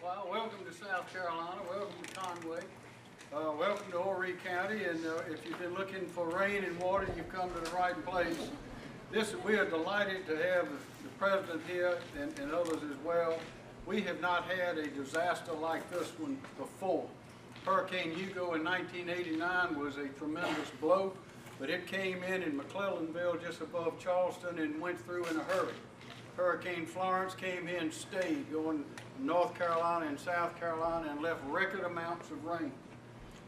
Well, welcome to South Carolina, welcome to Conway, welcome to Horry County, and if you've been looking for rain and water, you've come to the right place. We are delighted to have the President here and others as well. We have not had a disaster like this one before. Hurricane Hugo in 1989 was a tremendous blow, but it came in McClellanville just above Charleston and went through in a hurry. Hurricane Florence came in, stayed, going North Carolina and South Carolina, and left record amounts of rain.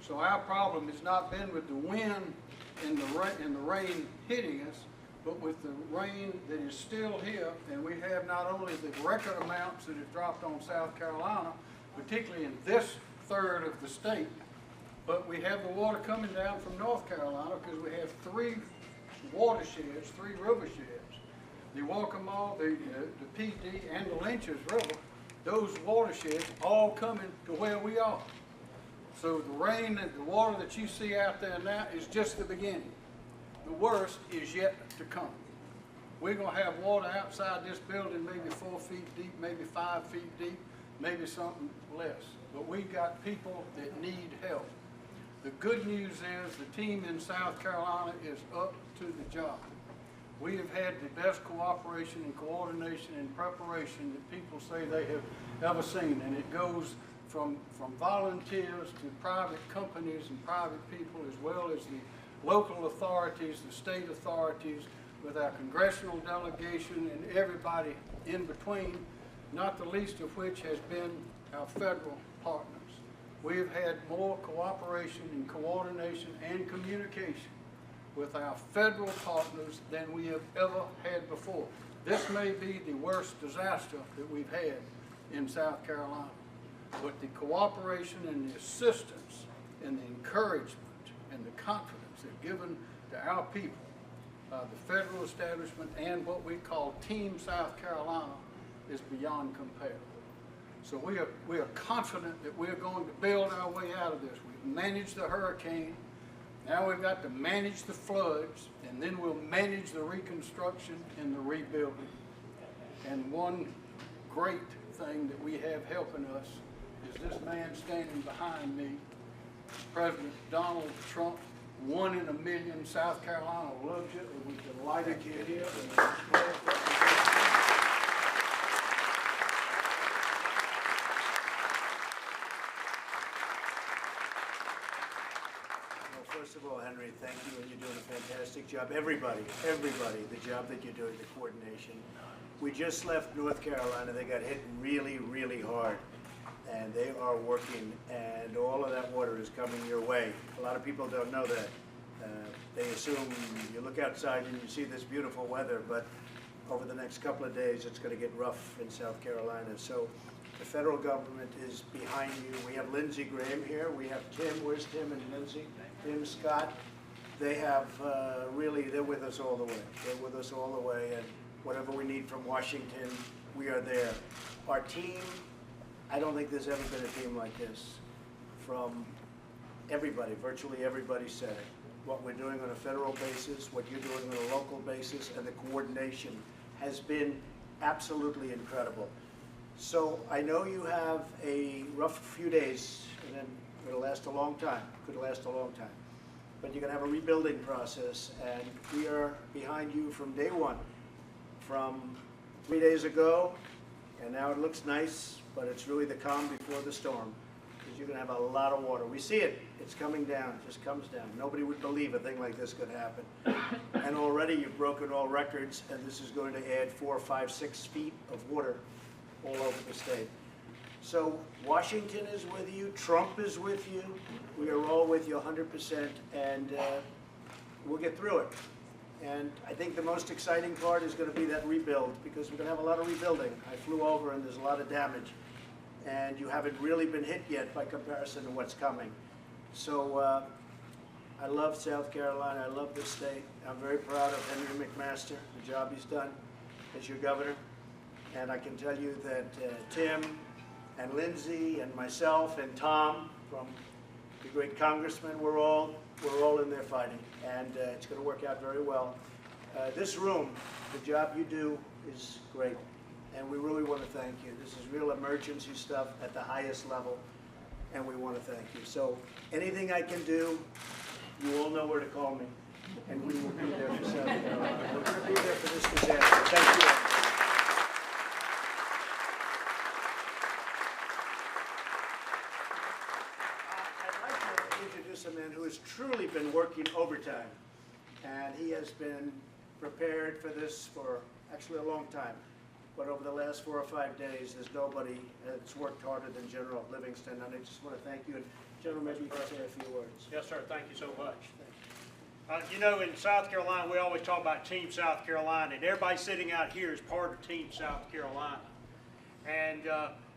So our problem has not been with the wind and the rain hitting us, but with the rain that is still here. And we have not only the record amounts that have dropped on South Carolina, particularly in this third of the state, but we have the water coming down from North Carolina because we have three watersheds, three riversheds. The Waccamaw, the PD, and the Lynch's River, those watersheds all coming to where we are. So the rain and the water that you see out there now is just the beginning. The worst is yet to come. We're going to have water outside this building maybe 4 feet deep, maybe 5 feet deep, maybe something less. But we've got people that need help. The good news is the team in South Carolina is up to the job. We have had the best cooperation and coordination and preparation that people say they have ever seen, and it goes from volunteers to private companies and private people, as well as the local authorities, the state authorities, with our congressional delegation and everybody in between, not the least of which has been our federal partners. We have had more cooperation and coordination and communication with our federal partners than we have ever had before. This may be the worst disaster that we've had in South Carolina, but the cooperation and the assistance and the encouragement and the confidence they've given to our people, the federal establishment and what we call Team South Carolina, is beyond compare. So we are confident that we're going to build our way out of this. We've managed the hurricane. Now we've got to manage the floods, and then we'll manage the reconstruction and the rebuilding. And one great thing that we have helping us is this man standing behind me, President Donald Trump. 1 in a million. South Carolina loves you, and we're delighted you're here. First of all, Henry, thank you, and you're doing a fantastic job. Everybody, the job that you're doing, the coordination. We just left North Carolina. They got hit really, really hard, and they are working, and all of that water is coming your way. A lot of people don't know that. They assume you look outside and you see this beautiful weather, but over the next couple of days, it's going to get rough in South Carolina. So the federal government is behind you. We have Lindsey Graham here. We have Tim. Where's Tim and Lindsey? Tim Scott. They have really, they're with us all the way. They're with us all the way, and whatever we need from Washington, we are there. Our team, I don't think there's ever been a team like this. From everybody, virtually everybody said it. What we're doing on a federal basis, what you're doing on a local basis, and the coordination has been absolutely incredible. So I know you have a rough few days, and then it'll last a long time. Could last a long time. But you're going to have a rebuilding process, and we are behind you from day one. From 3 days ago, and now it looks nice, but it's really the calm before the storm, because you're going to have a lot of water. We see it. It's coming down. It just comes down. Nobody would believe a thing like this could happen. And already you've broken all records, and this is going to add 4, 5, 6 feet of water all over the state. So Washington is with you. Trump is with you. We are all with you 100%, and we'll get through it. And I think the most exciting part is going to be that rebuild, because we're going to have a lot of rebuilding. I flew over, and there's a lot of damage. And you haven't really been hit yet by comparison to what's coming. So I love South Carolina. I love this state. I'm very proud of Henry McMaster, the job he's done as your governor. And I can tell you that Tim and Lindsey and myself and Tom, from the great congressman, we're all in there fighting. And it's going to work out very well. This room, the job you do is great. and we really want to thank you. This is real emergency stuff at the highest level, and we want to thank you. So anything I can do, you all know where to call me, and we will be there for South Carolina. We're going to be there for this disaster. Thank you. I'd like to introduce a man who has truly been working overtime, and he has been prepared for this for actually a long time. But over the last 4 or 5 days, there's nobody that's worked harder than General Livingston, and I just want to thank you. And General, maybe you can say a few words. Yes, sir. Thank you so much. You know, in South Carolina, we always talk about Team South Carolina, and everybody sitting out here is part of Team South Carolina. And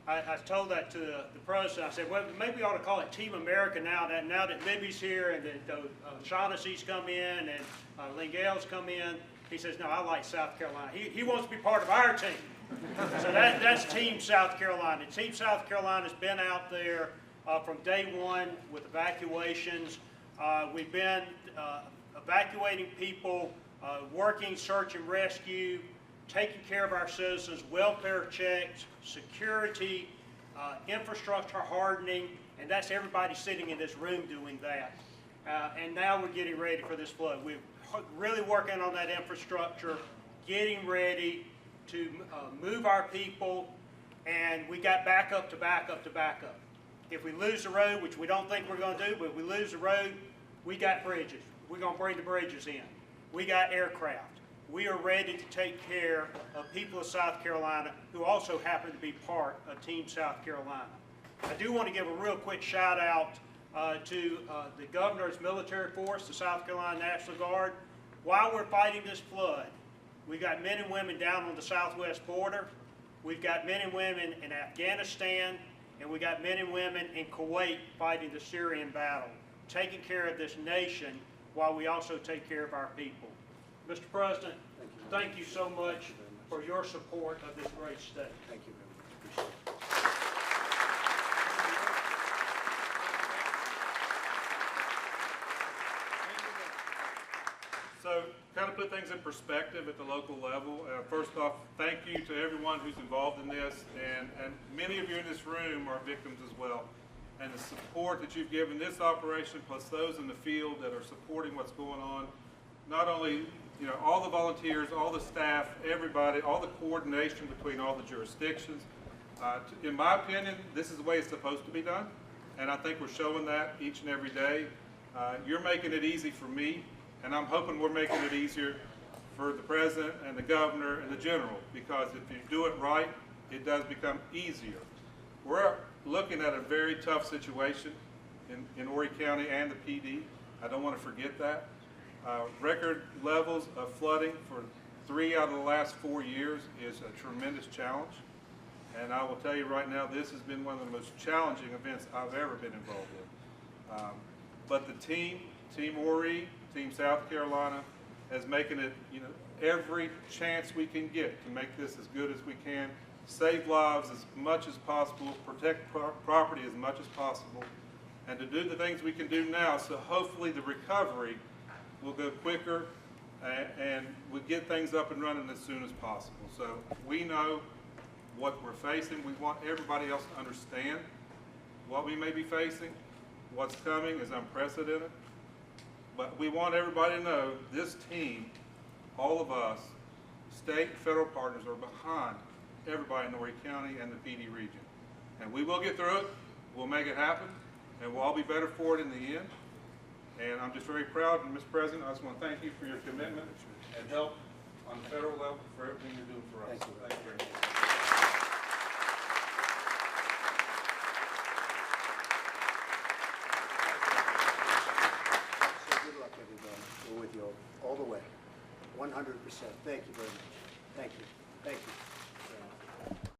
I told that to the president. I said, well, maybe we ought to call it Team America now that Libby's here and that Shaughnessy's come in and Lingal's come in. He says, no, I like South Carolina. He wants to be part of our team. So that's Team South Carolina. Team South Carolina's been out there from day one with evacuations. We've been evacuating people, working search and rescue, taking care of our citizens, welfare checks, security, infrastructure hardening, and that's everybody sitting in this room doing that. And now we're getting ready for this flood. We're really working on that infrastructure, getting ready to move our people, and we got backup to backup to backup. If we lose the road, which we don't think we're going to do, but if we lose the road, we got bridges. We're going to bring the bridges in. We got aircraft. We are ready to take care of people of South Carolina who also happen to be part of Team South Carolina. I do want to give a real quick shout out to the governor's military force, the South Carolina National Guard. While we're fighting this flood, we've got men and women down on the southwest border. We've got men and women in Afghanistan, and we got men and women in Kuwait fighting the Syrian battle, taking care of this nation while we also take care of our people. Mr. President, thank you so much for your support of this great state. Thank you very much. Appreciate it. So, kind of put things in perspective at the local level. First off, thank you to everyone who's involved in this, and many of you in this room are victims as well. And the support that you've given this operation, plus those in the field that are supporting what's going on, not only all the volunteers, all the staff, everybody, all the coordination between all the jurisdictions. In my opinion, this is the way it's supposed to be done, and I think we're showing that each and every day. You're making it easy for me, and I'm hoping we're making it easier for the president and the governor and the general, because if you do it right, it does become easier. We're looking at a very tough situation in Horry County and the PD. I don't want to forget that. Record levels of flooding for 3 out of the last 4 years is a tremendous challenge. And I will tell you right now, this has been one of the most challenging events I've ever been involved in. But the Team Horry, Team South Carolina, is making it, every chance we can get to make this as good as we can, save lives as much as possible, protect property as much as possible, and to do the things we can do now, so hopefully the recovery will go quicker and we'll get things up and running as soon as possible. So we know what we're facing. We want everybody else to understand what we may be facing. What's coming is unprecedented. But we want everybody to know this team, all of us, state and federal partners, are behind everybody in Horry County and the PD region. And we will get through it. We'll make it happen. And we'll all be better for it in the end. And I'm just very proud, and Mr. President, I just want to thank you for your commitment and help on the federal level for everything you're doing for us. Thank you. Thank you very much. So good luck, everybody. We're with you all the way. 100%. Thank you very much. Thank you. Thank you.